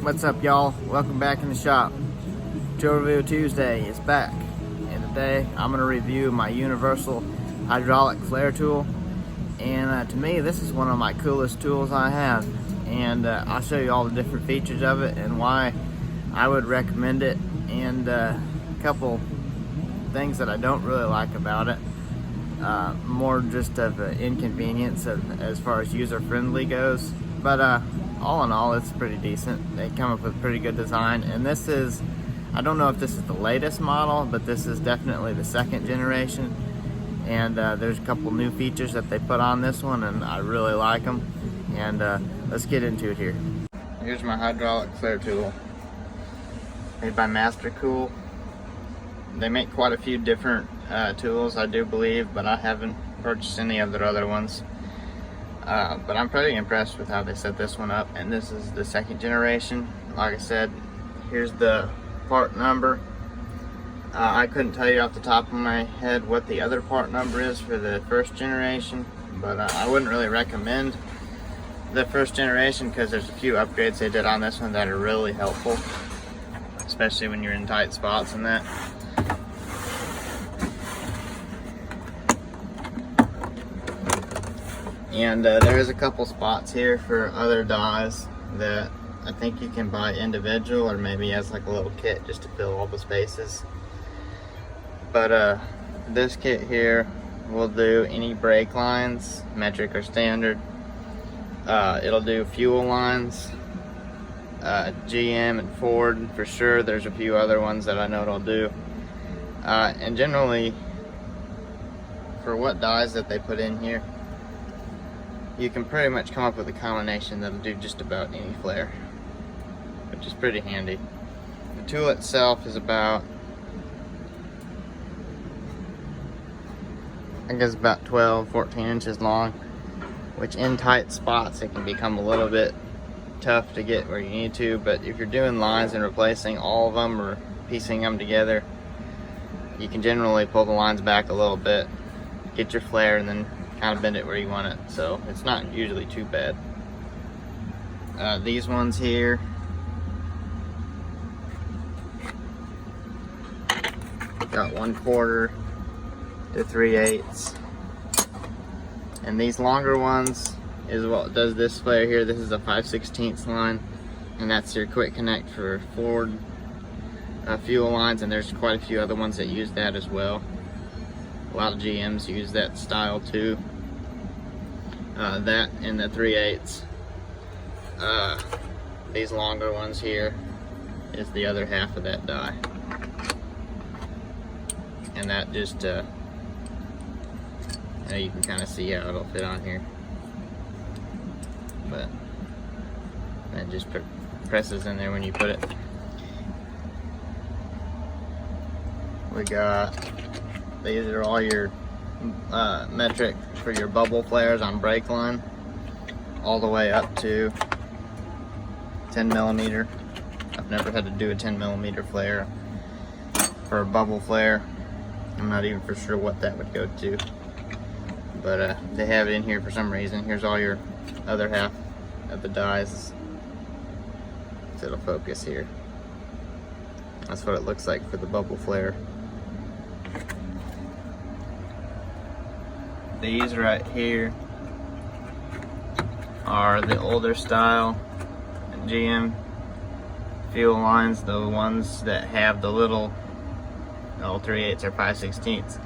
What's up, y'all? Welcome back in the shop. Tool Review Tuesday is back, and today I'm going to review my universal hydraulic flare tool. And to me, this is one of my coolest tools I have, and I'll show you all the different features of it and why I would recommend it, and a couple things that I don't really like about it. More just of an inconvenience as far as user-friendly goes, but all in all, it's pretty decent. They come up with pretty good design, and this is, I don't know if this is the latest model, but this is definitely the second generation, and there's a couple new features that they put on this one, and I really like them, and let's get into it here. Here's my hydraulic flare tool, made by Mastercool. They make quite a few different tools, I do believe, but I haven't purchased any of their other ones. But I'm pretty impressed with how they set this one up, and this is the second generation. Like I said, here's the part number. I couldn't tell you off the top of my head what the other part number is for the first generation, but I wouldn't really recommend the first generation because there's a few upgrades they did on this one that are really helpful, especially when you're in tight spots and that. And there is a couple spots here for other dies that I think you can buy individual, or maybe as like a little kit just to fill all the spaces. But this kit here will do any brake lines, metric or standard. It'll do fuel lines, GM and Ford for sure. There's a few other ones that I know it'll do. And generally, for what dies that they put in here, you can pretty much come up with a combination that'll do just about any flare, which is pretty handy. The tool itself is about, I guess, about 12-14 inches long, which in tight spots it can become a little bit tough to get where you need to, but if you're doing lines and replacing all of them or piecing them together, you can generally pull the lines back a little bit, get your flare, and then kind of bend it where you want it, so it's not usually too bad. These ones here, got 1/4 to 3/8, and these longer ones is what does this flare here. This is a 5/16 line, and that's your quick connect for Ford fuel lines, and there's quite a few other ones that use that as well. A lot of GMs use that style too. That and the 3/8. These longer ones here is the other half of that die. And that just, now you can kind of see how it'll fit on here. But that just presses in there when you put it. We got, these are all your metric for your bubble flares on brake line, all the way up to 10mm. I've never had to do a 10mm flare for a bubble flare. I'm not even for sure what that would go to, but they have it in here for some reason. Here's all your other half of the dies, so it'll focus here. That's what it looks like for the bubble flare. These right here are the older style GM fuel lines, the ones that have the little 3/8 or 5/16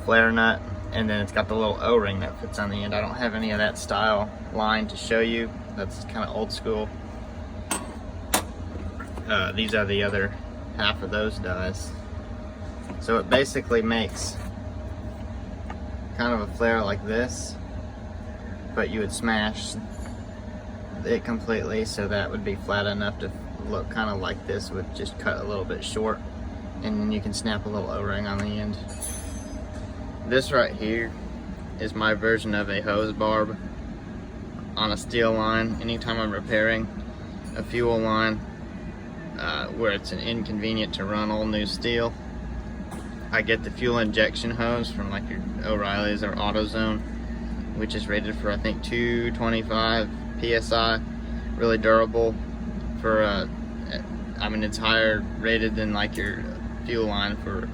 flare nut, and then it's got the little O-ring that fits on the end. I don't have any of that style line to show you. That's kind of old school. These are the other half of those dies. So it basically makes kind of a flare like this, but you would smash it completely, so that would be flat enough to look kind of like this, would just cut a little bit short, and then you can snap a little O-ring on the end. This right here is my version of a hose barb on a steel line. Anytime I'm repairing a fuel line where it's an inconvenient to run old new steel, I get the fuel injection hose from like your O'Reilly's or AutoZone, which is rated for I think 225 PSI, really durable. for I mean, it's higher rated than like your fuel line for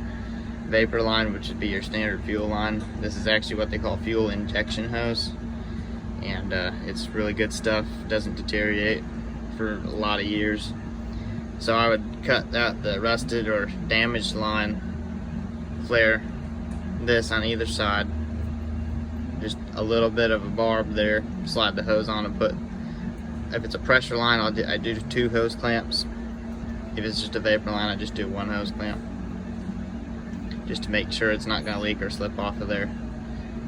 vapor line, which would be your standard fuel line. This is actually what they call fuel injection hose, and it's really good stuff. Doesn't deteriorate for a lot of years. So I would cut out the rusted or damaged line, flare this on either side, just a little bit of a barb there, slide the hose on and put, if it's a pressure line, I do 2 hose clamps. If it's just a vapor line, I just do 1 hose clamp, just to make sure it's not going to leak or slip off of there.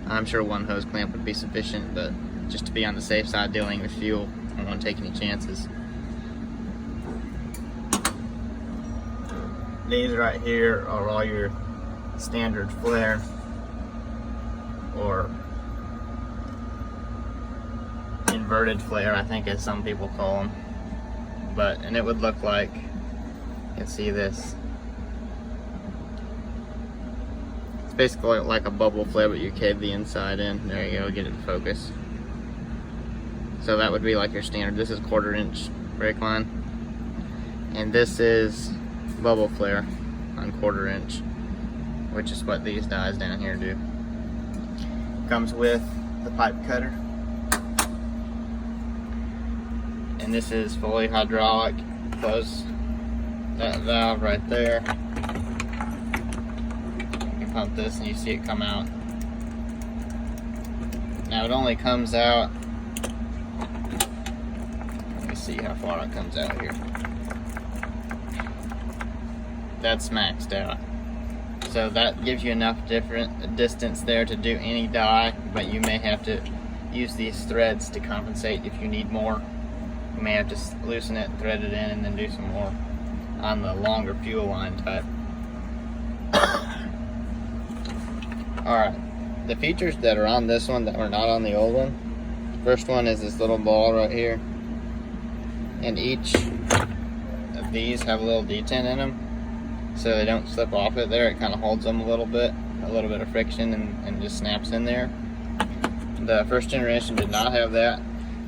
I'm sure 1 hose clamp would be sufficient, but just to be on the safe side dealing with fuel, I don't want to take any chances. These right here are all your standard flare, or inverted flare, I think, as some people call them. And it would look like, you can see this. It's basically like a bubble flare, but you cave the inside in. There you go, get it to focus. So that would be like your standard. This is 1/4 inch brake line, and this is bubble flare on 1/4 inch, which is what these dies down here do. Comes with the pipe cutter, and this is fully hydraulic. Close that valve right there. You can pump this and you see it come out. Now it only comes out, let me see how far it comes out here. That's maxed out. So that gives you enough different distance there to do any die, but you may have to use these threads to compensate if you need more. You may have to loosen it, thread it in, and then do some more on the longer fuel line type. Alright, the features that are on this one that were not on the old one. First one is this little ball right here, and each of these have a little detent in them, so they don't slip off it there. It kind of holds them a little bit of friction, and just snaps in there. The first generation did not have that,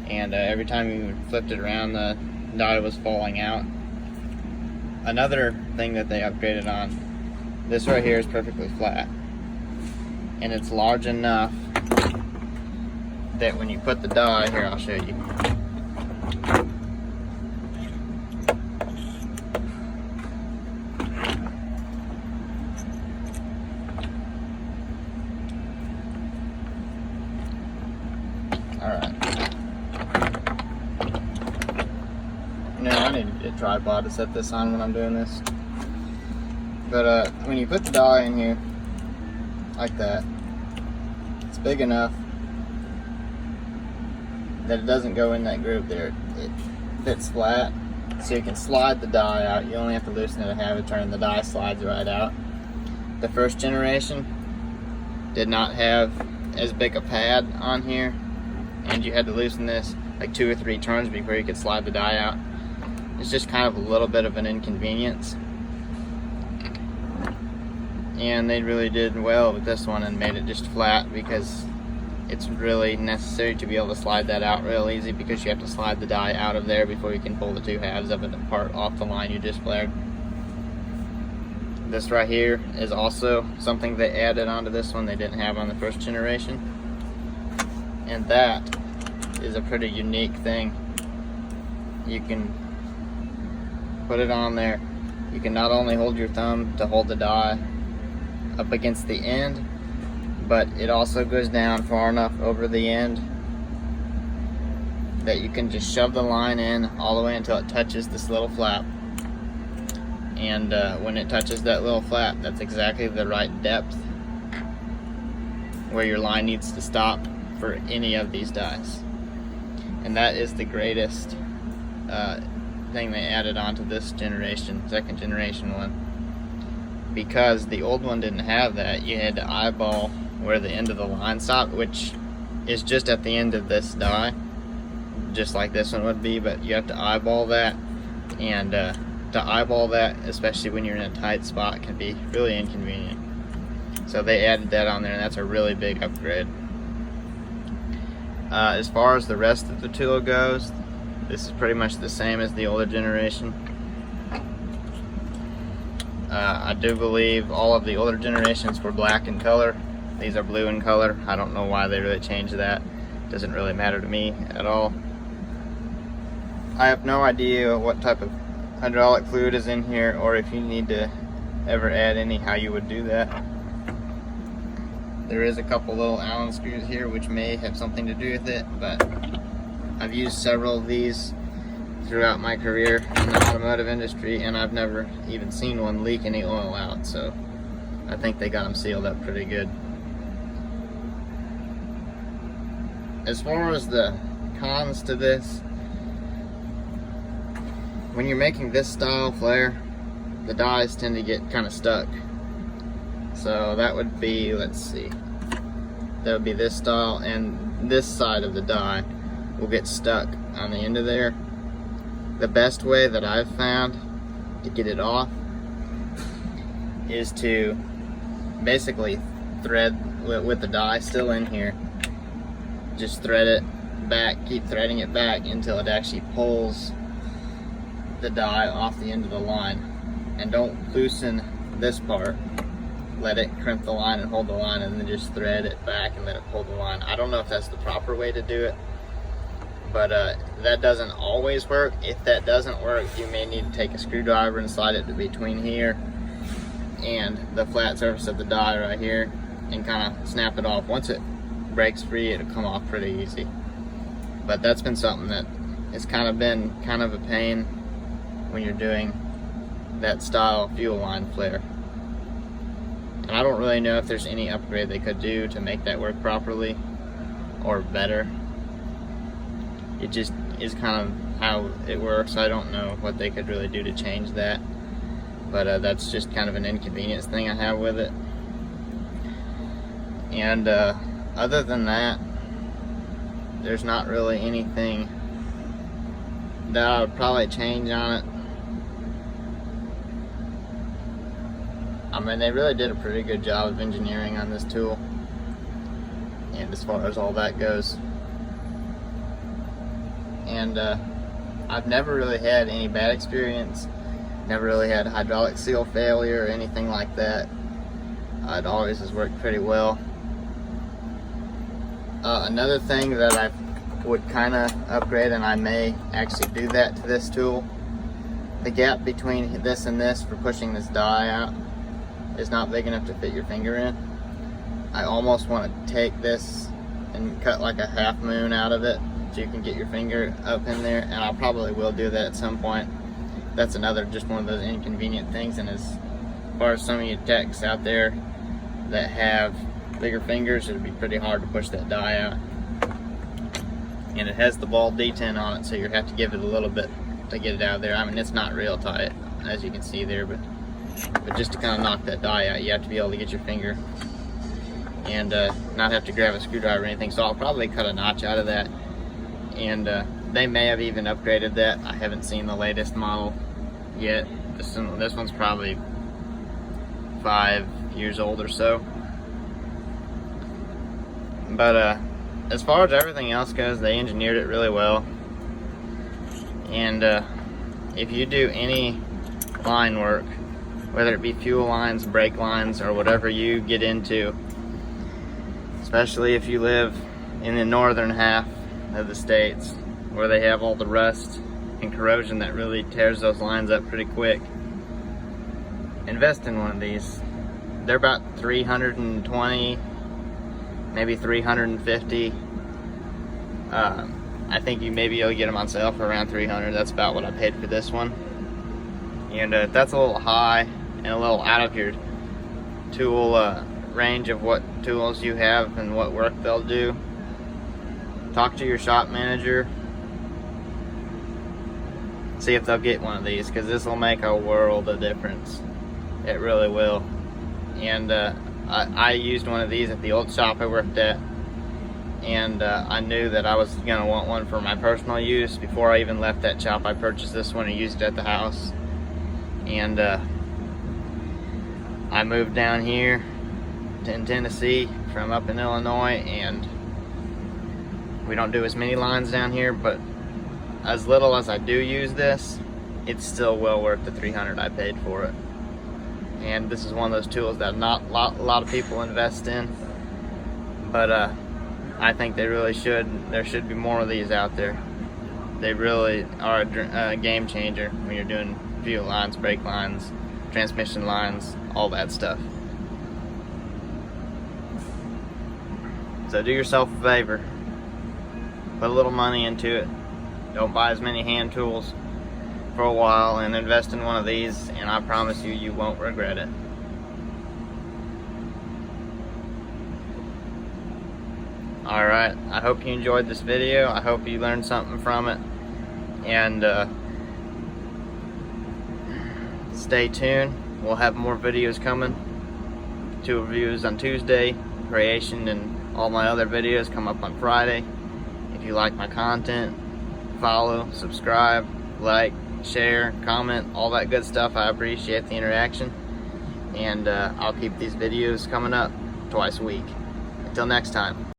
and every time you flipped it around, the die was falling out. Another thing that they upgraded on, this right here is perfectly flat, and it's large enough that when you put the die, here I'll show you. Alright. Now I need to get a tripod to set this on when I'm doing this. But when you put the die in here, like that, it's big enough that it doesn't go in that groove there. It fits flat, so you can slide the die out. You only have to loosen it a half a turn, and the die slides right out. The first generation did not have as big a pad on here, and you had to loosen this like 2 or 3 turns before you could slide the die out. It's just kind of a little bit of an inconvenience, and they really did well with this one and made it just flat, because it's really necessary to be able to slide that out real easy, because you have to slide the die out of there before you can pull the 2 halves of it apart off the line you just flared. This right here is also something they added onto this one they didn't have on the first generation, and that is a pretty unique thing. You can put it on there. You can not only hold your thumb to hold the die up against the end, but it also goes down far enough over the end that you can just shove the line in all the way until it touches this little flap. And when it touches that little flap, that's exactly the right depth where your line needs to stop for any of these dies. And that is the greatest thing they added onto this generation, second generation one, because the old one didn't have that. You had to eyeball where the end of the line stopped, which is just at the end of this die, just like this one would be, but you have to eyeball that, and to eyeball that, especially when you're in a tight spot, can be really inconvenient. So they added that on there, and that's a really big upgrade. As far as the rest of the tool goes, This is pretty much the same as the older generation. I do believe all of the older generations were black in color. These are blue in color. I don't know why they really changed that. Doesn't really matter to me at all. I have no idea what type of hydraulic fluid is in here, or if you need to ever add any, how you would do that. There is a couple little Allen screws here which may have something to do with it, but I've used several of these throughout my career in the automotive industry, and I've never even seen one leak any oil out, so I think they got them sealed up pretty good. As far as the cons to this, when you're making this style flare, the dies tend to get kind of stuck. So that would be, let's see, that would be this style, and this side of the die will get stuck on the end of there. The best way that I've found to get it off is to basically thread with the die still in here. Just thread it back, keep threading it back until it actually pulls the die off the end of the line. And don't loosen this part. Let it crimp the line and hold the line, and then just thread it back and let it pull the line. I don't know if that's the proper way to do it, but that doesn't always work. If that doesn't work, you may need to take a screwdriver and slide it between here and the flat surface of the die right here and kind of snap it off. Once it breaks free, it'll come off pretty easy. But that's been something that has been a pain when you're doing that style fuel line flare. And I don't really know if there's any upgrade they could do to make that work properly or better. It just is kind of how it works. I don't know what they could really do to change that, but that's just kind of an inconvenience thing I have with it. And other than that, there's not really anything that I would probably change on it. I mean, they really did a pretty good job of engineering on this tool, and as far as all that goes. And I've never really had any bad experience, never really had a hydraulic seal failure or anything like that. It always has worked pretty well. Another thing that I would kind of upgrade, and I may actually do that to this tool, the gap between this and this for pushing this die out is not big enough to fit your finger in. I almost want to take this and cut like a half moon out of it so you can get your finger up in there, and I probably will do that at some point. That's another just one of those inconvenient things, and as far as some of you techs out there that have bigger fingers, it would be pretty hard to push that die out. And it has the ball detent on it, so you have to give it a little bit to get it out of there. I mean, it's not real tight, as you can see there, but just to kind of knock that die out, you have to be able to get your finger and not have to grab a screwdriver or anything. So I'll probably cut a notch out of that, and they may have even upgraded that. I haven't seen the latest model yet. This one's probably 5 years old or so. But as far as everything else goes, they engineered it really well. And if you do any line work, whether it be fuel lines, brake lines, or whatever you get into, especially if you live in the northern half of the states where they have all the rust and corrosion that really tears those lines up pretty quick, invest in one of these. They're about 320, maybe 350. I think you maybe you'll get them on sale for around 300. That's about what I paid for this one. And that's a little high and a little out of your tool range of what tools you have and what work they'll do. Talk to your shop manager, see if they'll get one of these, because this will make a world of difference. It really will. And I used one of these at the old shop I worked at, and I knew that I was gonna want one for my personal use. Before I even left that shop, I purchased this one and used it at the house. And I moved down here in Tennessee from up in Illinois, and we don't do as many lines down here, but as little as I do use this, it's still well worth the $300 I paid for it. And this is one of those tools that not a lot of people invest in, but I think they really should. There should be more of these out there. They really are a game changer when you're doing fuel lines, brake lines, transmission lines, all that stuff. So do yourself a favor, put a little money into it. Don't buy as many hand tools for a while, and invest in one of these, and I promise you, you won't regret it. Alright, I hope you enjoyed this video. I hope you learned something from it. And stay tuned. We'll have more videos coming. 2 reviews on Tuesday, creation, and all my other videos come up on Friday. If you like my content, follow, subscribe, like, share, comment, all that good stuff. I appreciate the interaction. And I'll keep these videos coming up twice a week. Until next time.